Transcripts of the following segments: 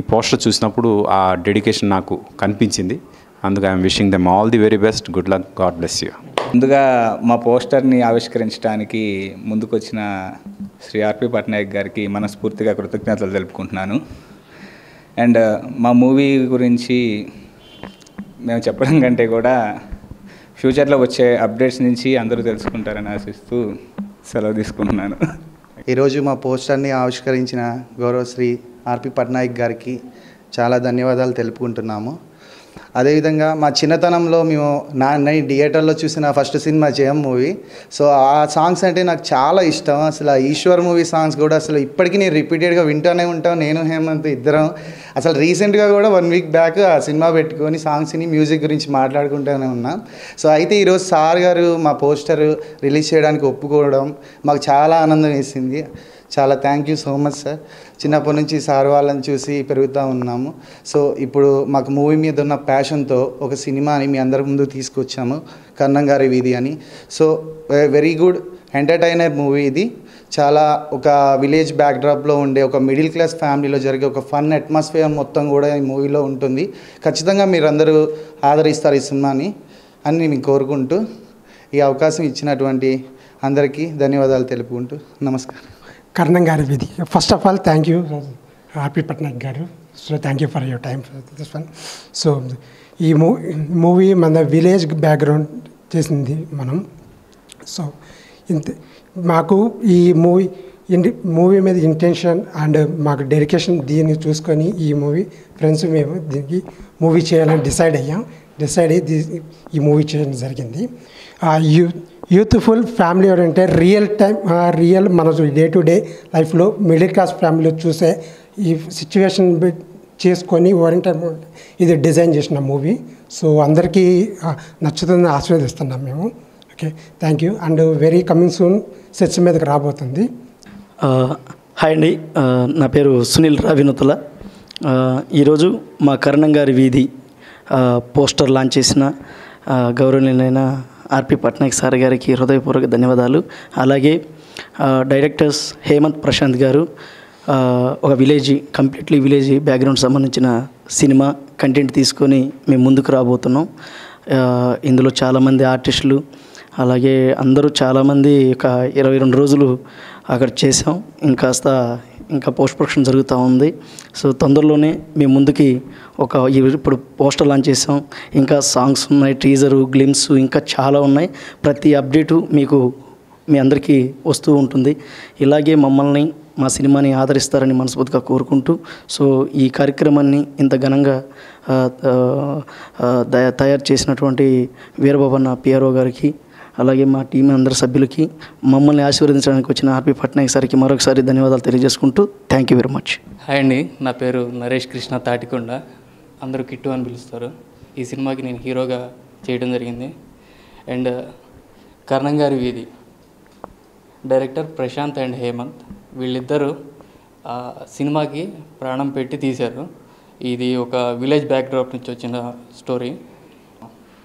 ఈ పోస్టర్ చూసినప్పుడు ఆ డెడికేషన్ నాకు కనిపించింది. అందుకే I'm wishing them all the very best. Good luck. God bless you. ముందుగా మా పోస్టర్ని ఆవిష్కరించడానికి ముందుకొచ్చిన శ్రీ ఆర్పి పట్నాయక్ గారికి మనస్ఫూర్తిగా కృతజ్ఞతలు తెలుపుకుంటున్నాను. అండ్ మా మూవీ గురించి మేము చెప్పడం కంటే కూడా ఫ్యూచర్లో వచ్చే అప్డేట్స్ నుంచి అందరూ తెలుసుకుంటారని ఆశిస్తూ సెలవు తీసుకుంటున్నాను. ఈరోజు మా పోస్టర్ని ఆవిష్కరించిన గౌరవశ్రీ ఆర్పి పట్నాయక్ గారికి చాలా ధన్యవాదాలు తెలుపుకుంటున్నాము. అదేవిధంగా మా చిన్నతనంలో మేము నేను థియేటర్లో చూసిన ఫస్ట్ సినిమా జయం మూవీ. సో ఆ సాంగ్స్ అంటే నాకు చాలా ఇష్టం. అసలు ఆ ఈశ్వర్ మూవీ సాంగ్స్ కూడా అసలు ఇప్పటికీ నేను రిపీటెడ్గా వింటూనే ఉంటాను. నేను హేమంత్ ఇద్దరం అసలు రీసెంట్గా కూడా 1 వీక్ బ్యాక్ ఆ సినిమా పెట్టుకొని సాంగ్స్ని మ్యూజిక్ గురించి మాట్లాడుకుంటూనే ఉన్నాం. సో అయితే ఈరోజు సార్ గారు మా పోస్టర్ రిలీజ్ చేయడానికి ఒప్పుకోవడం మాకు చాలా ఆనందం వేసింది. చాలా thank you so much sir. చిన్నప్పటి నుంచి సార్ వాళ్ళని చూసి పెరుగుతూ ఉన్నాము. సో ఇప్పుడు మాకు మూవీ మీద ఉన్న ప్యాషన్తో ఒక సినిమాని మీ అందరి ముందు తీసుకొచ్చాము, కర్ణంగారి వీధి అని. So very good entertainer movie ఇది. చాలా ఒక విలేజ్ బ్యాక్డ్రాప్లో ఉండే ఒక మిడిల్ క్లాస్ ఫ్యామిలీలో జరిగే ఒక ఫన్ అట్మాస్ఫియర్ మొత్తం కూడా ఈ మూవీలో ఉంటుంది. ఖచ్చితంగా మీరు అందరూ ఆదరిస్తారు ఈ సినిమాని అని మేము కోరుకుంటూ ఈ అవకాశం ఇచ్చినటువంటి అందరికీ ధన్యవాదాలు తెలుపుకుంటూ నమస్కారం. కర్ణంగారి వీధి. First of all thank you RP Patnaik garu. So thank you for your time for this one. So ఈ మూవీ మన విలేజ్ బ్యాక్గ్రౌండ్ చేసింది మనం. సో ఇంత మాకు ఈ మూవీ మీద ఇంటెన్షన్ అండ్ మాకు డెడికేషన్ దీన్ని చూసుకొని ఈ మూవీ ఫ్రెండ్స్ మేము దీనికి మూవీ చేయాలని డిసైడ్ అయ్యి ఈ మూవీ చేయడం జరిగింది. యూత్ఫుల్ ఫ్యామిలీ ఓరియంటెడ్ రియల్ మన డే టు డే లైఫ్లో మిడిల్ క్లాస్ ఫ్యామిలీలో చూసే ఈ సిచ్యువేషన్ చేసుకొని ఓరియంటెడ్ ఇది డిజైన్ చేసిన మూవీ. సో అందరికీ నచ్చుతుందని ఆస్వాదిస్తున్నాం మేము. Okay, thank you. And very coming soon sets మీదకి రాబోతుంది. హాయ్ అండి, నా పేరు సునీల్ రావినతుల. ఈరోజు మా కర్ణంగారి వీధి పోస్టర్ లాంచ్ చేసిన గౌరవనీయులైన ఆర్పి పట్నాయక్ సార్ గారికి హృదయపూర్వక ధన్యవాదాలు. అలాగే డైరెక్టర్స్ హేమంత్ ప్రశాంత్ గారు ఒక కంప్లీట్లీ విలేజ్ బ్యాక్గ్రౌండ్ సంబంధించిన సినిమా కంటెంట్ తీసుకొని మేము ముందుకు రాబోతున్నాం. ఇందులో చాలామంది ఆర్టిస్టులు అలాగే అందరూ చాలామంది ఒక 22 రోజులు అక్కడ చేసాం. ఇంకా పోస్ట్ ప్రొడక్షన్ జరుగుతూ ఉంది. సో తొందరలోనే మేము ముందుకి ఇప్పుడు పోస్టర్ లాంచ్ చేసాం. ఇంకా సాంగ్స్ ఉన్నాయి, టీజరు, గ్లిమ్స్ ఇంకా చాలా ఉన్నాయి. ప్రతి అప్డేటు మీ అందరికీ వస్తూ ఉంటుంది. ఇలాగే మమ్మల్ని మా సినిమాని ఆదరిస్తారని మనస్ఫూర్తిగా కోరుకుంటూ, సో ఈ కార్యక్రమాన్ని ఇంత ఘనంగా తయారు చేసినటువంటి వీరబాబన్న పిఆర్ఓ గారికి అలాగే మా టీం అందరి సభ్యులకి మమ్మల్ని ఆశీర్వదించడానికి వచ్చిన ఆర్పి పట్నాయక్ సార్కి మరొకసారి ధన్యవాదాలు తెలియజేసుకుంటూ thank you very much. Hi అండి, నా పేరు నరేష్ కృష్ణ తాటికొండ, అందరూ కిట్టు అని పిలుస్తారు. ఈ సినిమాకి నేను హీరోగా చేయడం జరిగింది. అండ్ కర్ణంగారి వీధి డైరెక్టర్ ప్రశాంత్ అండ్ హేమంత్ వీళ్ళిద్దరూ సినిమాకి ప్రాణం పెట్టి తీశారు. ఇది ఒక విలేజ్ బ్యాక్డ్రాప్ నుంచి వచ్చిన స్టోరీ.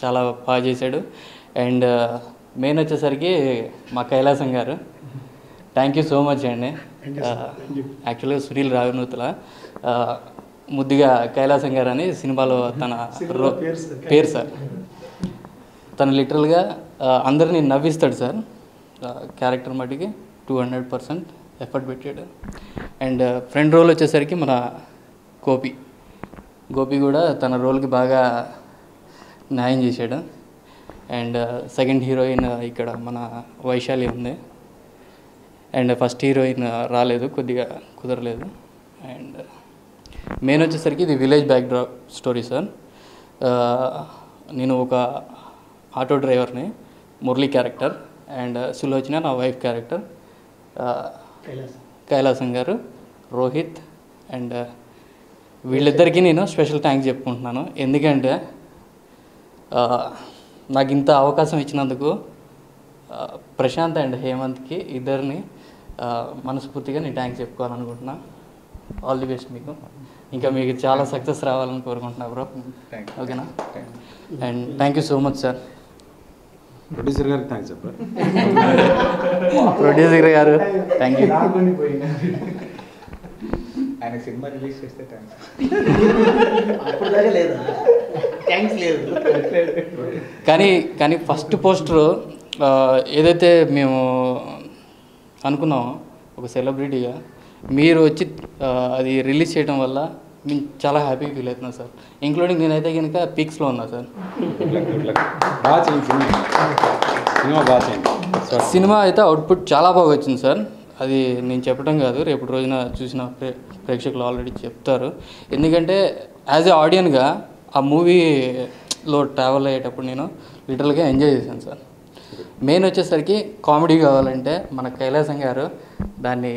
చాలా బాగా చేశాడు. అండ్ మెయిన్ వచ్చేసరికి మా కైలాసం గారు, థ్యాంక్ యూ సో మచ్ అండి. యాక్చువల్గా సునీల్ రావినూతుల ముద్దుగా కైలాసం గారు అని సినిమాలో తన పేరు సార్. తను లిటరల్గా అందరినీ నవ్విస్తాడు సార్. క్యారెక్టర్ మటుకి 200% ఎఫర్ట్ పెట్టాడు. అండ్ ఫ్రెండ్ రోల్ వచ్చేసరికి మన గోపి కూడా తన రోల్కి బాగా న్యాయం చేశాడు. అండ్ సెకండ్ హీరోయిన్ ఇక్కడ మన వైశాలి ఉంది. అండ్ ఫస్ట్ హీరోయిన్ రాలేదు, కొద్దిగా కుదరలేదు. అండ్ మెయిన్ వచ్చేసరికి ఇది విలేజ్ బ్యాక్డ్రాప్ స్టోరీ సార్. నేను ఒక ఆటో డ్రైవర్ని, మురళి క్యారెక్టర్. అండ్ సులోచన నా వైఫ్ క్యారెక్టర్. కైలాసం గారు, రోహిత్. అండ్ వీళ్ళిద్దరికీ నేను స్పెషల్ థ్యాంక్స్ చెప్పుకుంటున్నాను. ఎందుకంటే నాకు ఇంత అవకాశం ఇచ్చినందుకు ప్రశాంత్ అండ్ హేమంత్కి ఇద్దరిని మనస్ఫూర్తిగా నేను థ్యాంక్స్ చెప్పుకోవాలనుకుంటున్నా. ఆల్ ది బెస్ట్ మీకు. ఇంకా మీకు చాలా సక్సెస్ రావాలని కోరుకుంటున్నా బ్రో. ఓకేనా? And thank you so much sir. Producer గారికి థ్యాంక్స్ చెప్పరా? ప్రొడ్యూసర్ గారు థ్యాంక్ యూ. ఆయన సినిమా రిలీజ్ చేస్తే కానీ ఫస్ట్ పోస్టర్ ఏదైతే మేము అనుకున్నామో ఒక సెలబ్రిటీగా మీరు వచ్చి అది రిలీజ్ చేయడం వల్ల మేము చాలా హ్యాపీగా ఫీల్ అవుతున్నాం సార్. ఇంక్లూడింగ్ నేనైతే కనుక పీక్స్లో ఉన్నా సార్. బాగా చేయండి సినిమా బాగా చేయండి. సినిమా అయితే అవుట్పుట్ చాలా బాగా వచ్చింది సార్. అది నేను చెప్పడం కాదు, రేపటి రోజున చూసిన ప్రేక్షకులు ఆల్రెడీ చెప్తారు. ఎందుకంటే యాజ్ ఏ ఆడియన్గా ఆ మూవీలో ట్రావెల్ అయ్యేటప్పుడు నేను లిటరల్గా ఎంజాయ్ చేశాను సార్. మెయిన్ వచ్చేసరికి కామెడీ కావాలంటే మన కైలాసం గారు దాన్ని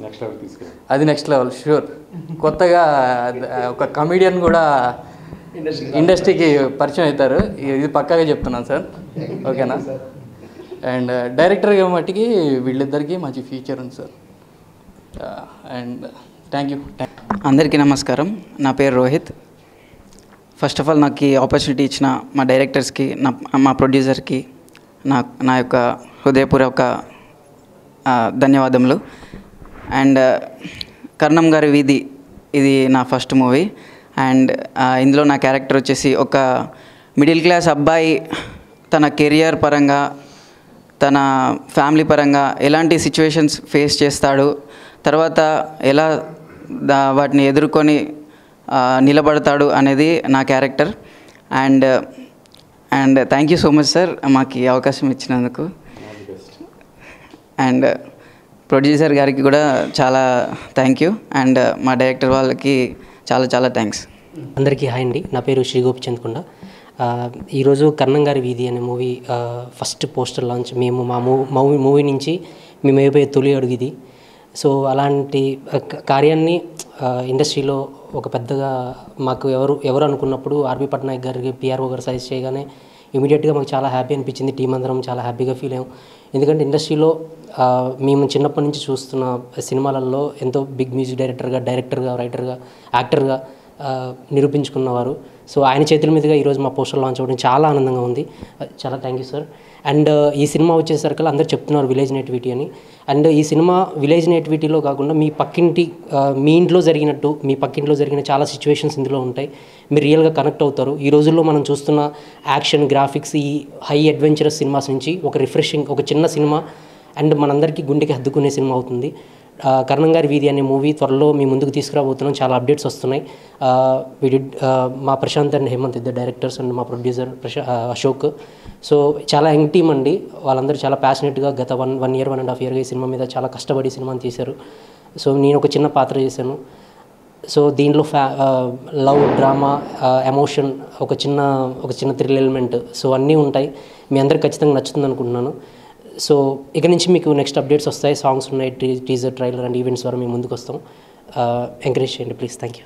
నెక్స్ట్ లెవెల్ తీసుకెళ్ళి అది నెక్స్ట్ లెవెల్ షూర్. కొత్తగా ఒక కమెడియన్ కూడా ఇండస్ట్రీకి పరిచయం అవుతారు, ఇది పక్కాగా చెప్తున్నాను సార్. ఓకేనా? అండ్ డైరెక్టర్గా మట్టికి వీళ్ళిద్దరికీ మంచి ఫ్యూచర్ ఉంది సార్. And thank you. అందరికీ నమస్కారం. నా పేరు రోహిత్. ఫస్ట్ ఆఫ్ ఆల్ నాకు ఈ ఆపర్చునిటీ ఇచ్చిన మా డైరెక్టర్స్కి, మా ప్రొడ్యూసర్కి నా యొక్క హృదయపూర్వక ధన్యవాదములు. అండ్ కర్ణం గారి వీధి ఇది నా ఫస్ట్ మూవీ. అండ్ ఇందులో నా క్యారెక్టర్ వచ్చేసి ఒక మిడిల్ క్లాస్ అబ్బాయి తన కెరియర్ పరంగా, తన ఫ్యామిలీ పరంగా ఎలాంటి సిచ్యువేషన్స్ ఫేస్ చేస్తాడు, తర్వాత ఎలా వాటిని ఎదుర్కొని నిలబడతాడు అనేది నా character. And thank you so much sir మాకు ఈ అవకాశం ఇచ్చినందుకు. అండ్ ప్రొడ్యూసర్ గారికి కూడా చాలా థ్యాంక్ యూ. అండ్ మా డైరెక్టర్ వాళ్ళకి చాలా చాలా థ్యాంక్స్. అందరికీ హాయ్ అండి. నా పేరు శ్రీ గోపిచంద్కొండ. ఈరోజు కర్ణం గారి వీధి అనే మూవీ ఫస్ట్ పోస్టర్ లాంచ్. మేము మా మూవీ నుంచి మేము అయిపోయే తొలి అడుగు ఇది. సో అలాంటి కార్యాన్ని ఇండస్ట్రీలో ఒక పెద్దగా మాకు ఎవరు అనుకున్నప్పుడు ఆర్పి పట్నాయక్ గారికి పిఆర్ఓ గారు సజెస్ట్ చేయగానే ఇమీడియట్గా మాకు చాలా హ్యాపీ అనిపించింది. టీం అందరం చాలా హ్యాపీగా ఫీల్ అయ్యాం. ఎందుకంటే ఇండస్ట్రీలో మేము చిన్నప్పటి నుంచి చూస్తున్న సినిమాలలో ఎంతో బిగ్ మ్యూజిక్ డైరెక్టర్గా రైటర్గా యాక్టర్గా నిరూపించుకున్నవారు. సో ఆయన చేతుల మీదుగా ఈరోజు మా పోస్టర్ లాంచ్ అవ్వడం చాలా ఆనందంగా ఉంది. చాలా థ్యాంక్ యూ సార్. అండ్ ఈ సినిమా వచ్చేసరికి అందరూ చెప్తున్నారు విలేజ్ నేటివిటీ అని. అండ్ ఈ సినిమా విలేజ్ నేటివిటీలో కాకుండా మీ పక్కింటి మీ ఇంట్లో జరిగినట్టు, మీ పక్కింట్లో జరిగిన చాలా సిచ్యువేషన్స్ ఇందులో ఉంటాయి. మీరు రియల్గా కనెక్ట్ అవుతారు. ఈ రోజుల్లో మనం చూస్తున్న యాక్షన్, గ్రాఫిక్స్, ఈ హై అడ్వెంచరస్ సినిమాస్ నుంచి ఒక రిఫ్రెషింగ్, ఒక చిన్న సినిమా అండ్ మనందరికీ గుండెకి హద్దుకునే సినిమా అవుతుంది. కర్ణం గారి వీధి అనే మూవీ త్వరలో మీ ముందుకు తీసుకురాబోతున్నాం. చాలా అప్డేట్స్ వస్తున్నాయి. మా ప్రశాంత్ అండ్ హేమంత్ ఇద్దరు డైరెక్టర్స్ అండ్ మా ప్రొడ్యూసర్ అశోక్. సో చాలా యంగ్ టీమ్ అండి. వాళ్ళందరూ చాలా ప్యాషనెట్గా గత 1 year 1.5 yearగా ఈ సినిమా మీద చాలా కష్టపడి సినిమాని తీశారు. సో నేను ఒక చిన్న పాత్ర చేశాను. సో దీంట్లో లవ్, డ్రామా, ఎమోషన్, ఒక చిన్న థ్రిల్ ఎలిమెంట్, సో అన్నీ ఉంటాయి. మీ అందరికి ఖచ్చితంగా నచ్చుతుంది అనుకుంటున్నాను. సో ఇక నుంచి మీకు నెక్స్ట్ అప్డేట్స్ వస్తాయి. సాంగ్స్ ఉన్నాయి, టీజర్, ట్రైలర్ అండ్ ఈవెంట్స్ ద్వారా మేము ముందుకు వస్తాం. ఎంకరేజ్ చేయండి ప్లీజ్. Thank you.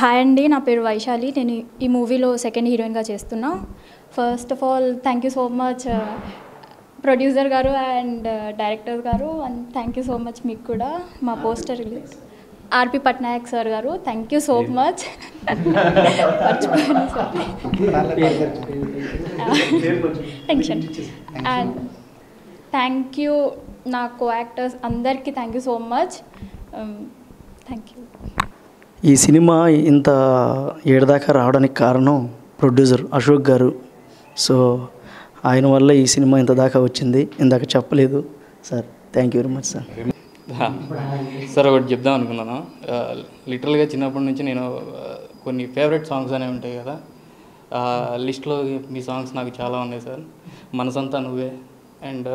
హాయ్ అండి, నా పేరు వైశాలి. నేను ఈ మూవీలో సెకండ్ హీరోయిన్గా చేస్తున్నా. First of all thank you so much producer గారు అండ్ డైరెక్టర్ గారు, and thank you so much మీకు కూడా. మా పోస్టర్ రిలీజ్ ఆర్పి పట్నాయక్ సార్ గారు, థ్యాంక్ యూ సో మచ్. మర్చిపోయాను sir. Tension. And thank you నా కో యాక్టర్స్ అందరికీ thank you so much. Thank you. ఈ సినిమా ఇంత ఏడదాకా రావడానికి కారణం ప్రొడ్యూసర్ అశోక్ గారు. సో ఆయన వల్ల ఈ సినిమా ఇంత దాకా వచ్చింది. ఇందాక చెప్పలేదు sir. Thank you very much sir. Sir ఒకటి చెప్దాం అనుకున్నాను. లిటరల్గా చిన్నప్పటి నుంచి నేను కొన్ని ఫేవరెట్ సాంగ్స్ అనేవి ఉంటాయి కదా, లిస్ట్లో మీ సాంగ్స్ నాకు చాలా ఉన్నాయి సార్. మనసంతా నువ్వే అండ్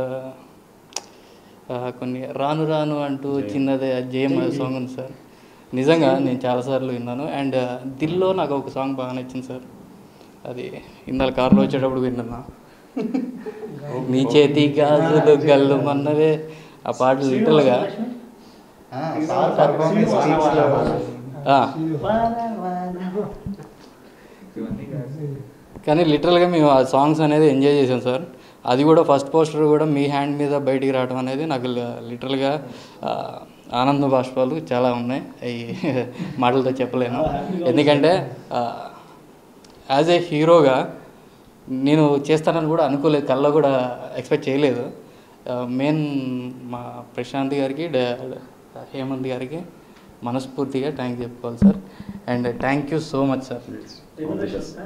కొన్ని రాను రాను అంటూ చిన్నదే జయం సాంగ్ ఉంది సార్. నిజంగా నేను చాలాసార్లు విన్నాను. అండ్ దిల్లో నాకు ఒక సాంగ్ బాగా నచ్చింది సార్. అది ఇందాక కార్లో వచ్చేటప్పుడు విన్నా. నీ చేతి గాజులు గల్లు మన్నవే, ఆ పాట లిటరల్గా కానీ లిటరల్గా మేము ఆ సాంగ్స్ అనేది ఎంజాయ్ చేసాం సార్. అది కూడా ఫస్ట్ పోస్టర్ కూడా మీ హ్యాండ్ మీద బయటికి రావడం అనేది నాకు లిటరల్గా ఆనంద బాష్పాలు చాలా ఉన్నాయి. అవి మాటలతో చెప్పలేను. ఎందుకంటే యాజ్ ఏ హీరోగా నేను చేస్తానని కూడా అనుకోలేదు, కల్లో కూడా ఎక్స్పెక్ట్ చేయలేదు. మెయిన్ మా ప్రశాంత్ గారికి హేమంత్ గారికి మనస్ఫూర్తిగా థ్యాంక్ చెప్పుకోవాలి sir. And thank you so much sir.